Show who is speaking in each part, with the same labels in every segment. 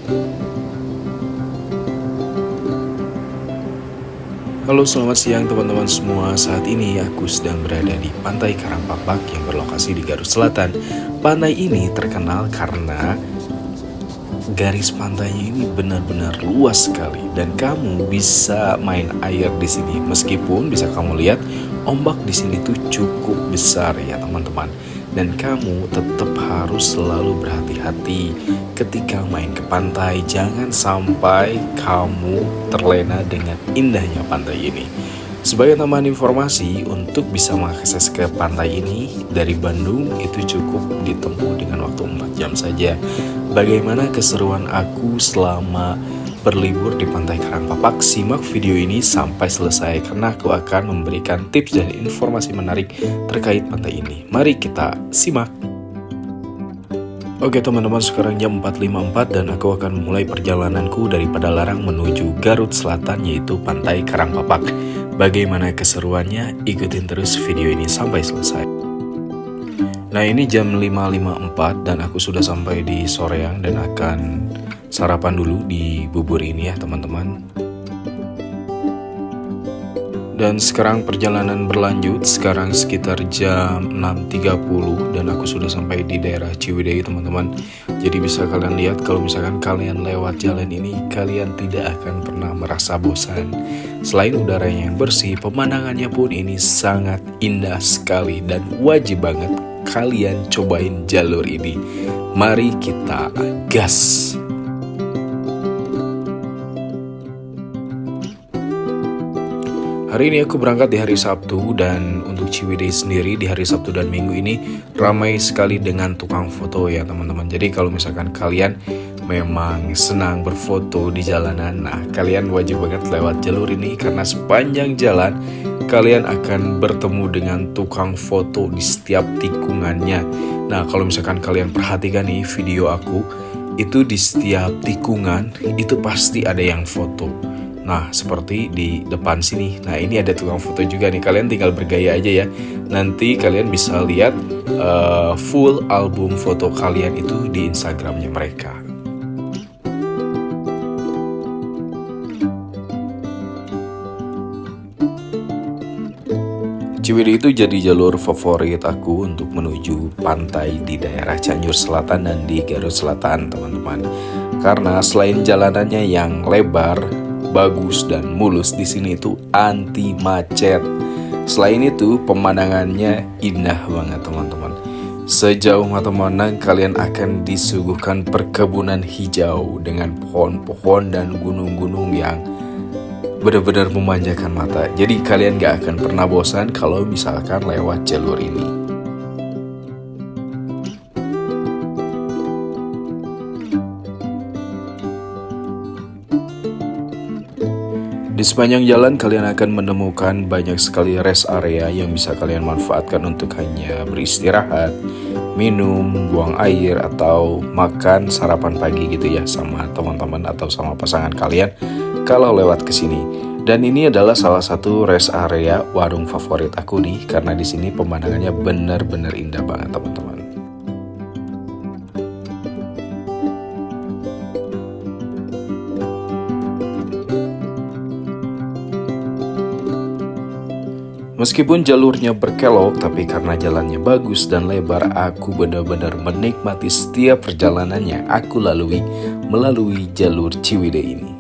Speaker 1: Halo, selamat siang teman-teman semua. Saat ini aku sedang berada di Pantai Karangpapak yang berlokasi di Garut Selatan. Pantai ini terkenal karena garis pantainya ini benar-benar luas sekali dan kamu bisa main air di sini. Meskipun bisa kamu lihat ombak di sini tuh cukup besar ya teman-teman. Dan kamu tetap harus selalu berhati-hati ketika main ke pantai. Jangan sampai kamu terlena dengan indahnya pantai ini. Sebagai tambahan informasi, untuk bisa mengakses ke pantai ini dari Bandung itu cukup ditempuh dengan waktu 4 jam saja. Bagaimana keseruan aku selama berlibur di Pantai Karangpapak? Simak video ini sampai selesai karena aku akan memberikan tips dan informasi menarik terkait pantai ini. Mari kita simak. Oke teman-teman, sekarang jam 4.54 dan aku akan memulai perjalananku dari Padalarang menuju Garut Selatan, yaitu Pantai Karangpapak. Bagaimana keseruannya? Ikutin terus video ini sampai selesai. Nah, ini jam 5.54 dan aku sudah sampai di Soreang dan akan sarapan dulu di bubur ini ya teman-teman. Dan sekarang perjalanan berlanjut. Sekarang sekitar jam 6.30 dan aku sudah sampai di daerah Ciwidey teman-teman. Jadi bisa kalian lihat kalau misalkan kalian lewat jalan ini, kalian tidak akan pernah merasa bosan. Selain udaranya yang bersih, pemandangannya pun ini sangat indah sekali dan wajib banget kalian cobain jalur ini. Mari kita gas. Hari ini aku berangkat di hari Sabtu dan untuk Ciwidey sendiri di hari Sabtu dan Minggu ini ramai sekali dengan tukang foto ya teman-teman. Jadi kalau misalkan kalian memang senang berfoto di jalanan, nah kalian wajib banget lewat jalur ini karena sepanjang jalan kalian akan bertemu dengan tukang foto di setiap tikungannya. Nah kalau misalkan kalian perhatikan nih video aku, itu di setiap tikungan itu pasti ada yang foto. Nah seperti di depan sini, nah ini ada tukang foto juga nih, kalian tinggal bergaya aja ya. Nanti kalian bisa lihat full album foto kalian itu di Instagramnya mereka. Ciwidey itu jadi jalur favorit aku untuk menuju pantai di daerah Cianjur Selatan dan di Garut Selatan teman-teman. Karena selain jalanannya yang lebar, bagus dan mulus, di sini itu anti macet. Selain itu pemandangannya indah banget teman-teman. Sejauh mata memandang kalian akan disuguhkan perkebunan hijau dengan pohon-pohon dan gunung-gunung yang benar-benar memanjakan mata. Jadi kalian gak akan pernah bosan kalau misalkan lewat jalur ini. Di sepanjang jalan kalian akan menemukan banyak sekali rest area yang bisa kalian manfaatkan untuk hanya beristirahat, minum, buang air, atau makan sarapan pagi gitu ya sama teman-teman atau sama pasangan kalian kalau lewat ke sini. Dan ini adalah salah satu rest area warung favorit aku nih karena di sini pemandangannya benar-benar indah banget teman-teman. Meskipun jalurnya berkelok, tapi karena jalannya bagus dan lebar, aku benar-benar menikmati setiap perjalanannya aku lalui melalui jalur Ciwidey ini.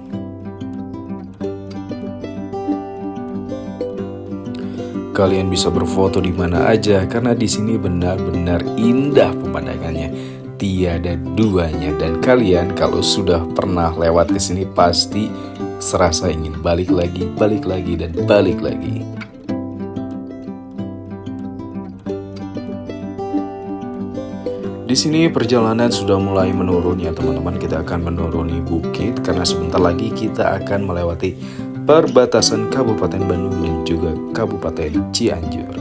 Speaker 1: Kalian bisa berfoto di mana aja karena di sini benar-benar indah pemandangannya, tiada duanya. Dan kalian kalau sudah pernah lewat ke sini pasti serasa ingin balik lagi dan balik lagi. Di sini perjalanan sudah mulai menurun ya teman-teman. Kita akan menuruni bukit karena sebentar lagi kita akan melewati perbatasan Kabupaten Bandung dan juga Kabupaten Cianjur.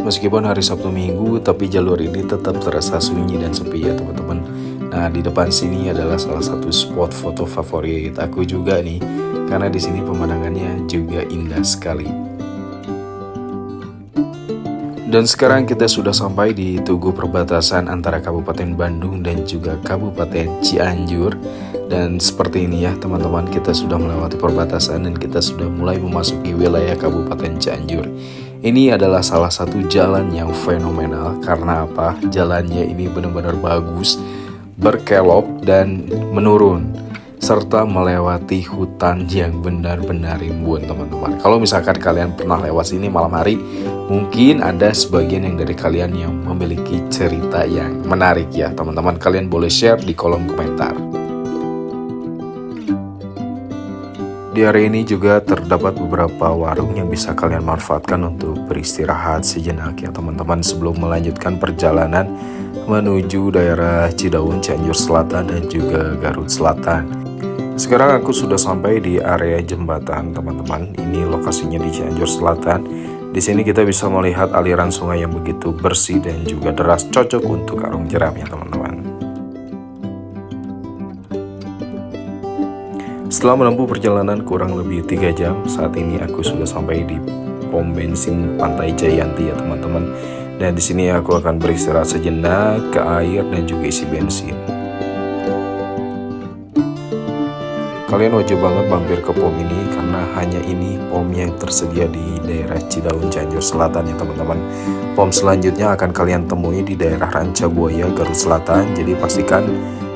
Speaker 1: Meskipun hari Sabtu Minggu, tapi jalur ini tetap terasa sunyi dan sepi ya teman-teman. Nah, di depan sini adalah salah satu spot foto favorit aku juga nih, karena di sini pemandangannya juga indah sekali. Dan sekarang kita sudah sampai di tugu perbatasan antara Kabupaten Bandung dan juga Kabupaten Cianjur. Dan seperti ini ya teman-teman, kita sudah melewati perbatasan dan kita sudah mulai memasuki wilayah Kabupaten Cianjur. Ini adalah salah satu jalan yang fenomenal. Karena apa? Jalannya ini benar-benar bagus, berkelok dan menurun, serta melewati hutan yang benar-benar rimbun teman-teman. Kalau misalkan kalian pernah lewat sini malam hari, mungkin ada sebagian yang dari kalian yang memiliki cerita yang menarik ya teman-teman. Kalian boleh share di kolom komentar. Di area ini juga terdapat beberapa warung yang bisa kalian manfaatkan untuk beristirahat sejenak ya teman-teman, sebelum melanjutkan perjalanan menuju daerah Cidaun, Cianjur Selatan dan juga Garut Selatan. Sekarang aku sudah sampai di area jembatan teman-teman. Ini lokasinya di Cianjur Selatan. Di sini kita bisa melihat aliran sungai yang begitu bersih dan juga deras, cocok untuk arung jeram ya teman-teman. Setelah menempuh perjalanan kurang lebih 3 jam, saat ini aku sudah sampai di pom bensin Pantai Jayanti ya teman-teman. Dan di sini aku akan beristirahat sejenak, ke air dan juga isi bensin. Kalian wajib banget mampir ke pom ini karena hanya ini pom yang tersedia di daerah Cidaun, Cianjur Selatan ya teman-teman. Pom selanjutnya akan kalian temui di daerah Rancabuaya, Garut Selatan. Jadi pastikan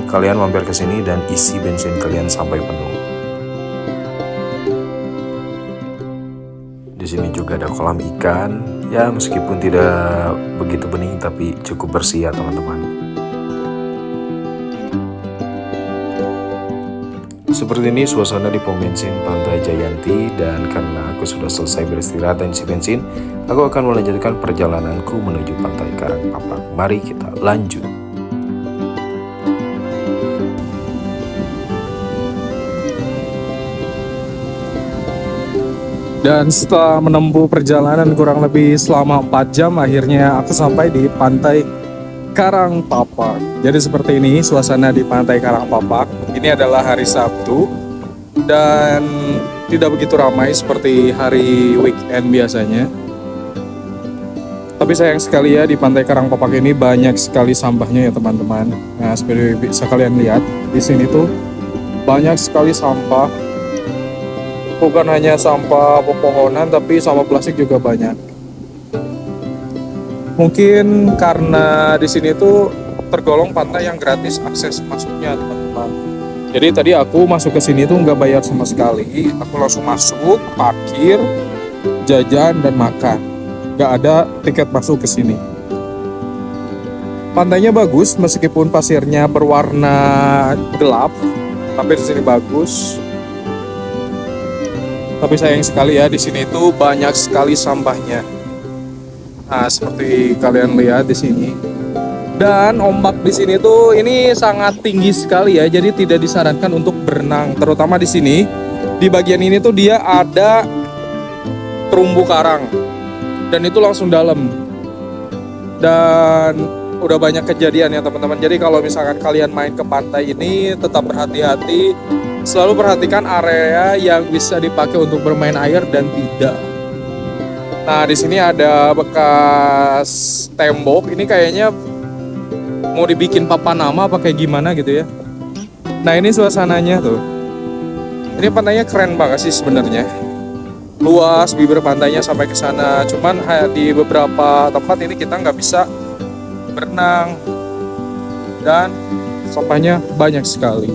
Speaker 1: kalian mampir ke sini dan isi bensin kalian sampai penuh. Di sini juga ada kolam ikan, ya meskipun tidak begitu bening tapi cukup bersih ya teman-teman. Seperti ini suasana di pom bensin Pantai Jayanti, dan karena aku sudah selesai beristirahat dan isi bensin, aku akan melanjutkan perjalananku menuju Pantai Karangpapak. Mari kita lanjut.
Speaker 2: Dan setelah menempuh perjalanan kurang lebih selama 4 jam, akhirnya aku sampai di Pantai Karangpapak. Jadi seperti ini suasana di Pantai Karangpapak. Ini adalah hari Sabtu dan tidak begitu ramai seperti hari weekend biasanya. Tapi sayang sekali ya, di Pantai Karangpapak ini banyak sekali sampahnya ya teman-teman. Nah, seperti bisa kalian lihat di sini tuh banyak sekali sampah. Bukan hanya sampah pepohonan, tapi sampah plastik juga banyak. Mungkin karena di sini tuh tergolong pantai yang gratis akses masuknya, teman-teman. Jadi tadi aku masuk ke sini tuh nggak bayar sama sekali. Aku langsung masuk, parkir, jajan dan makan. Nggak ada tiket masuk ke sini. Pantainya bagus meskipun pasirnya berwarna gelap, tapi di sini bagus. Tapi sayang sekali ya, di sini itu banyak sekali sampahnya. Nah, seperti kalian lihat di sini. Dan ombak di sini tuh ini sangat tinggi sekali ya, jadi tidak disarankan untuk berenang. Terutama di sini, di bagian ini tuh dia ada terumbu karang. Dan itu langsung dalam. Dan udah banyak kejadian ya teman-teman. Jadi kalau misalkan kalian main ke pantai ini, tetap berhati-hati. Selalu perhatikan area yang bisa dipakai untuk bermain air dan tidak. Nah, di sini ada bekas tembok. Ini kayaknya mau dibikin papan nama apa kayak gimana gitu ya. Nah, ini suasananya tuh. Ini pantainya keren banget sih sebenarnya. Luas, bibir pantainya sampai ke sana. Cuman di beberapa tempat ini kita nggak bisa berenang. Dan sampahnya banyak sekali.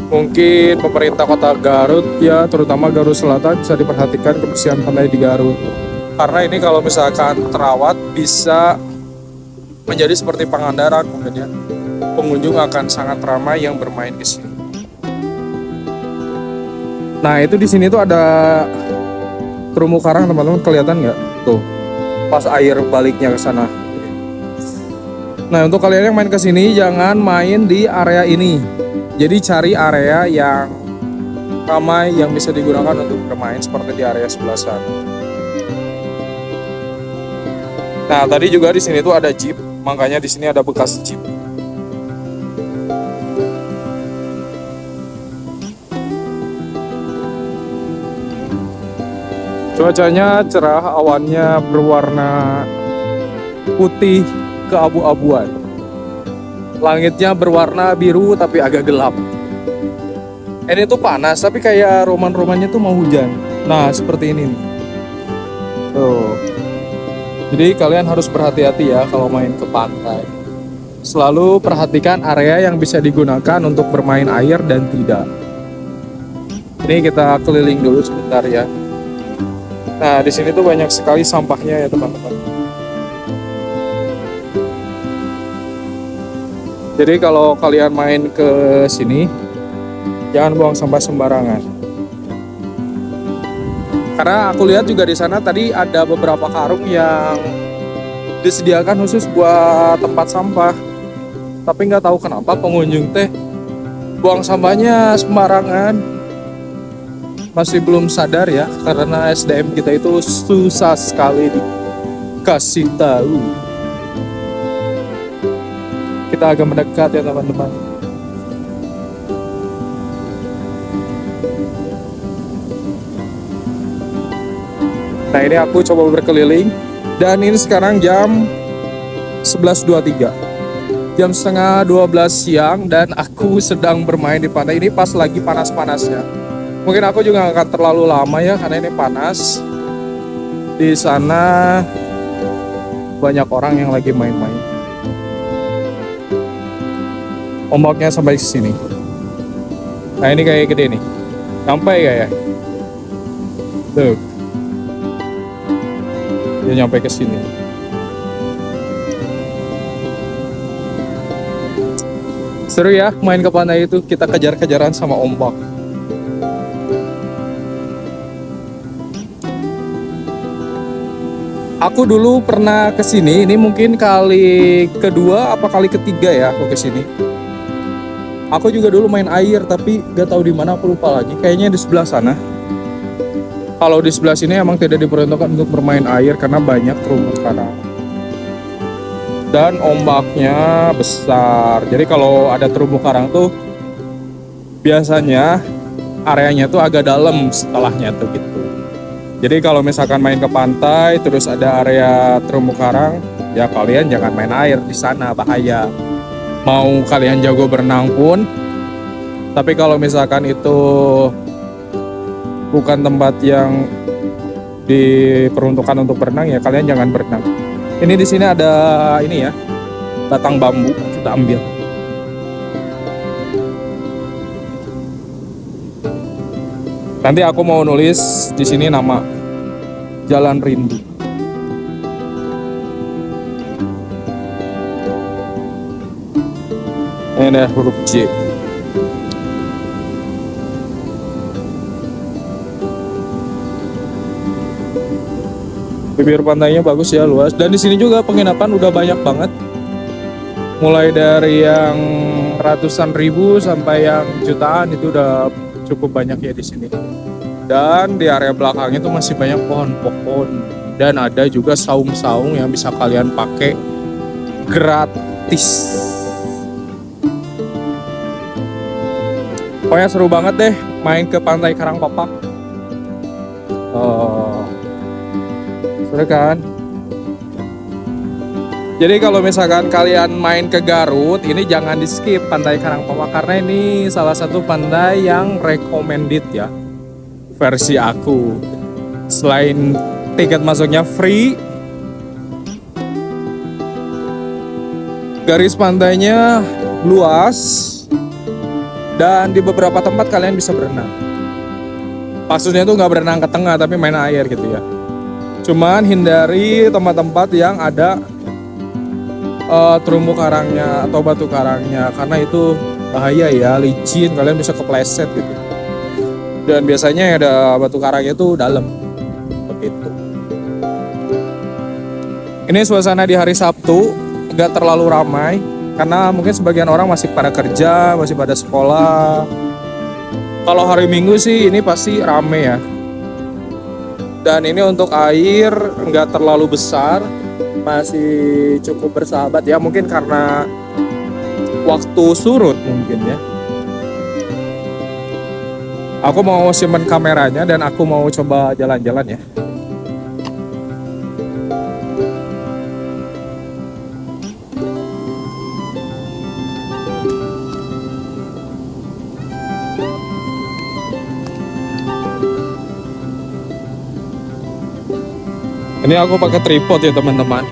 Speaker 2: Mungkin pemerintah kota Garut ya, terutama Garut Selatan, bisa diperhatikan kebersihan pantai di Garut. Karena ini kalau misalkan terawat bisa menjadi seperti Pangandaran mungkin ya. Pengunjung akan sangat ramai yang bermain di sini. Nah, itu di sini tuh ada terumbu karang teman-teman, kelihatan nggak? Tuh, pas air baliknya ke sana. Nah, untuk kalian yang main ke sini jangan main di area ini. Jadi cari area yang ramai yang bisa digunakan untuk bermain seperti di area sebelah sana. Nah, tadi juga di sini tuh ada jeep, makanya di sini ada bekas jeep. Cuacanya cerah, awannya berwarna putih keabu-abuan. Langitnya berwarna biru tapi agak gelap. Ini tuh panas tapi kayak roman-romannya tuh mau hujan. Nah, seperti ini nih. Tuh. Jadi kalian harus berhati-hati ya kalau main ke pantai. Selalu perhatikan area yang bisa digunakan untuk bermain air dan tidak. Ini kita keliling dulu sebentar ya. Nah, di sini tuh banyak sekali sampahnya ya teman-teman. Jadi kalau kalian main ke sini, jangan buang sampah sembarangan. Karena aku lihat juga di sana tadi ada beberapa karung yang disediakan khusus buat tempat sampah. Tapi nggak tahu kenapa pengunjung teh buang sampahnya sembarangan. Masih belum sadar ya, karena SDM kita itu susah sekali dikasih tahu. Kita agak mendekat ya teman-teman. Nah, ini aku coba berkeliling dan ini sekarang jam 11.23, jam setengah 12 siang, dan aku sedang bermain di pantai ini pas lagi panas-panasnya. Mungkin aku juga gak akan terlalu lama ya karena ini panas. Di sana banyak orang yang lagi main-main. Ombaknya sampai sini. Nah, ini kayak gede nih. Sampai gak ya? Tuh. Dia nyampe ke sini. Seru ya main ke pantai itu, kita kejar-kejaran sama ombak. Aku dulu pernah ke sini, ini mungkin kali kedua apa kali ketiga ya aku ke sini. Aku juga dulu main air tapi gak tahu di mana, aku lupa lagi. Kayaknya di sebelah sana. Kalau di sebelah sini emang tidak diperuntukkan untuk bermain air karena banyak terumbu karang. Dan ombaknya besar. Jadi kalau ada terumbu karang tuh biasanya areanya tuh agak dalam setelahnya tuh gitu. Jadi kalau misalkan main ke pantai terus ada area terumbu karang, ya kalian jangan main air di sana, bahaya. Mau kalian jago berenang pun, tapi kalau misalkan itu bukan tempat yang diperuntukkan untuk berenang, ya kalian jangan berenang. Ini di sini ada ini ya, batang bambu, kita ambil. Nanti aku mau nulis di sini nama Jalan Rindu. Ini ada huruf J. Bibir pantainya bagus ya, luas. Dan di sini juga penginapan udah banyak banget. Mulai dari yang ratusan ribu sampai yang jutaan itu udah cukup banyak ya di sini. Dan di area belakang itu masih banyak pohon-pohon, dan ada juga saung-saung yang bisa kalian pakai gratis. Pokoknya seru banget deh main ke Pantai Karangpapak. Seru kan? Jadi kalau misalkan kalian main ke Garut, ini jangan di skip Pantai Karangpapak karena ini salah satu pantai yang recommended ya, versi aku. Selain tiket masuknya free, garis pantainya luas, dan di beberapa tempat kalian bisa berenang. Maksudnya tuh nggak berenang ke tengah tapi main air gitu ya. Cuman hindari tempat-tempat yang ada terumbu karangnya atau batu karangnya, karena itu bahaya ya, licin, kalian bisa kepleset gitu. Dan biasanya ada batu karangnya tuh dalam begitu. Ini suasana di hari Sabtu, nggak terlalu ramai karena mungkin sebagian orang masih pada kerja, masih pada sekolah. Kalau hari Minggu sih ini pasti rame ya. Dan ini untuk air nggak terlalu besar, masih cukup bersahabat ya, mungkin karena waktu surut mungkin ya. Aku mau simpen kameranya dan aku mau coba jalan-jalan ya. Ini aku pakai tripod ya teman-teman.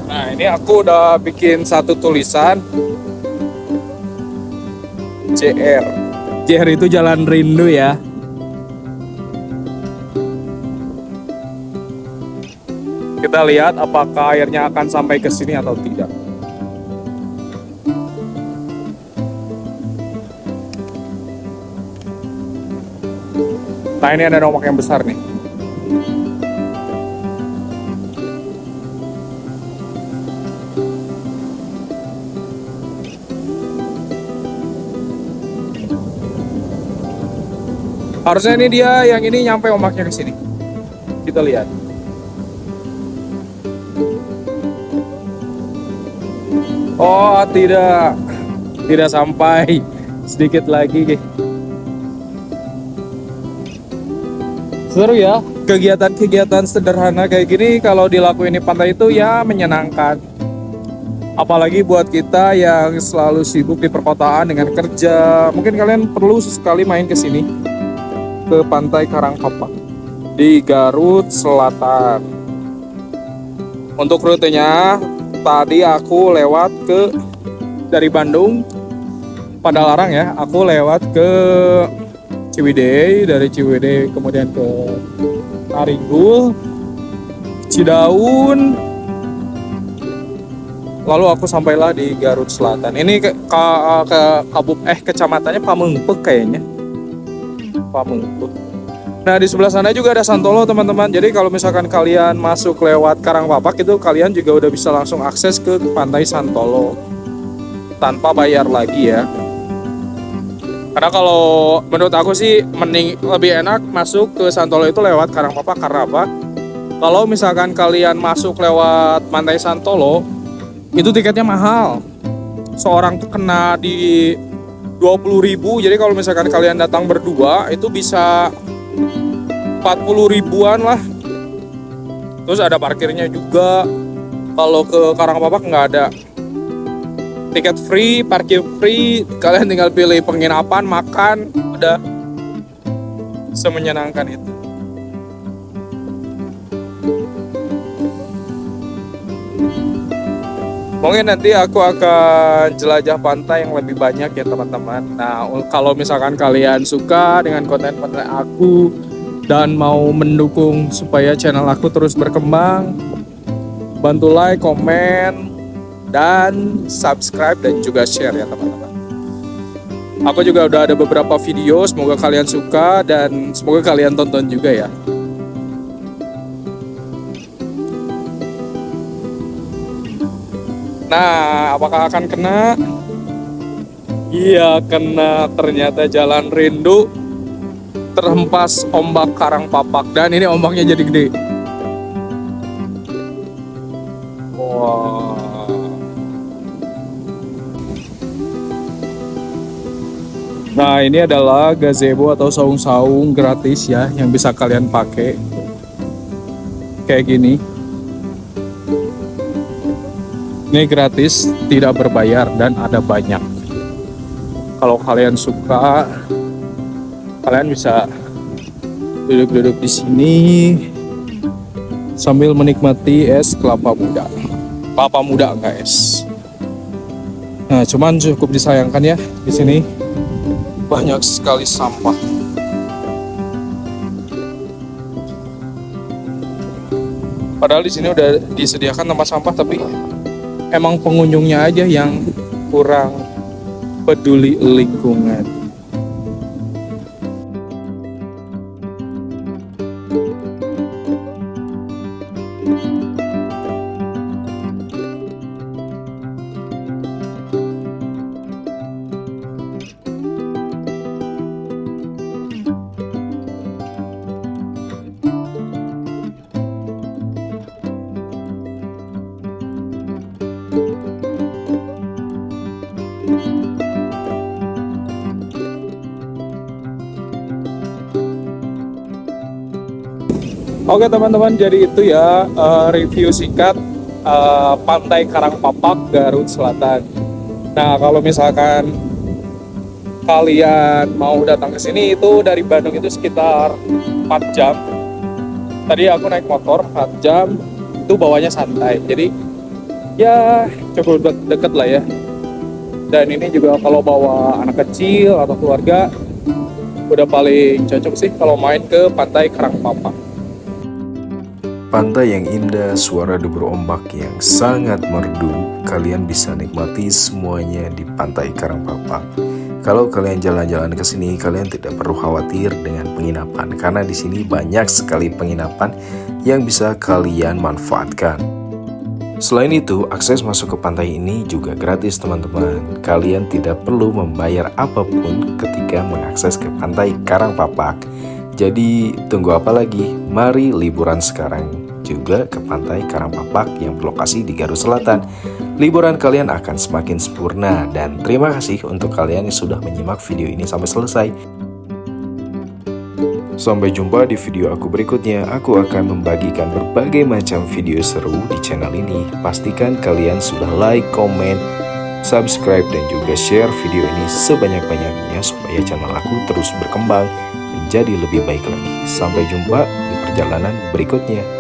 Speaker 2: Nah, ini aku udah bikin satu tulisan JR. JR itu Jalan Rindu ya. Kita lihat apakah airnya akan sampai ke sini atau tidak. Nah, ini ada ombak yang besar nih. Harusnya ini dia yang ini nyampe ombaknya ke sini. Kita lihat. Oh, tidak. Tidak sampai. Sedikit lagi. Seru ya. Kegiatan-kegiatan sederhana kayak gini kalau dilakuin di pantai itu ya menyenangkan. Apalagi buat kita yang selalu sibuk di perkotaan dengan kerja. Mungkin kalian perlu sesekali main ke sini. Ke Pantai Karangpapak di Garut Selatan. Untuk rutenya tadi aku lewat dari Bandung Padalarang ya, aku lewat ke Ciwidey, dari Ciwidey kemudian ke Taringgul, Cidaun, lalu aku sampailah di Garut Selatan. Ini kecamatannya Pamengpeuk kayaknya. Pamengpeuk. Nah, di sebelah sana juga ada Santolo teman-teman. Jadi kalau misalkan kalian masuk lewat Karangpapak itu kalian juga udah bisa langsung akses ke Pantai Santolo tanpa bayar lagi ya. Karena kalau menurut aku sih mending lebih enak masuk ke Santolo itu lewat Karangpapak. Karena apa? Kalau misalkan kalian masuk lewat Pantai Santolo itu tiketnya mahal. Seorang tuh kena di 20.000. Jadi kalau misalkan kalian datang berdua itu bisa 40 ribuan lah. Terus ada parkirnya juga. Kalau ke Karangpapak nggak ada. Tiket free, parkir free. Kalian tinggal pilih penginapan, makan, udah. Semenyenangkan itu. Mungkin nanti aku akan jelajah pantai yang lebih banyak ya teman-teman. Nah, kalau misalkan kalian suka dengan konten-konten aku dan mau mendukung supaya channel aku terus berkembang, bantu like, komen, dan subscribe dan juga share ya teman-teman. Aku juga udah ada beberapa video, semoga kalian suka dan semoga kalian tonton juga ya. Nah, apakah akan kena? Iya, kena. Ternyata Jalan Rindu terhempas ombak Karangpapak. Dan ini ombaknya jadi gede. Wah. Nah, ini adalah gazebo atau saung-saung gratis ya yang bisa kalian pakai. Kayak gini. Ini gratis, tidak berbayar dan ada banyak. Kalau kalian suka, kalian bisa duduk-duduk di sini sambil menikmati es kelapa muda. Kelapa muda guys. Nah, cuman cukup disayangkan ya di sini banyak sekali sampah. Padahal di sini udah disediakan tempat sampah, tapi emang pengunjungnya aja yang kurang peduli lingkungan. Oke teman-teman, jadi itu ya review singkat Pantai Karangpapak, Garut Selatan. Nah, kalau misalkan kalian mau datang ke sini, itu dari Bandung itu sekitar 4 jam. Tadi aku naik motor 4 jam, itu bawanya santai. Jadi ya cukup deket lah ya. Dan ini juga kalau bawa anak kecil atau keluarga, udah paling cocok sih kalau main ke Pantai Karangpapak.
Speaker 1: Pantai yang indah, suara debur ombak yang sangat merdu, kalian bisa nikmati semuanya di Pantai Karangpapak. Kalau kalian jalan-jalan ke sini, kalian tidak perlu khawatir dengan penginapan karena di sini banyak sekali penginapan yang bisa kalian manfaatkan. Selain itu, akses masuk ke pantai ini juga gratis teman-teman. Kalian tidak perlu membayar apapun ketika mengakses ke Pantai Karangpapak. Jadi tunggu apa lagi? Mari liburan sekarang juga ke Pantai Karangpapak yang berlokasi di Garut Selatan. Liburan kalian akan semakin sempurna dan terima kasih untuk kalian yang sudah menyimak video ini sampai selesai. Sampai jumpa di video aku berikutnya. Aku akan membagikan berbagai macam video seru di channel ini. Pastikan kalian sudah like, komen, subscribe, dan juga share video ini sebanyak-banyaknya supaya channel aku terus berkembang menjadi lebih baik lagi. Sampai jumpa di perjalanan berikutnya.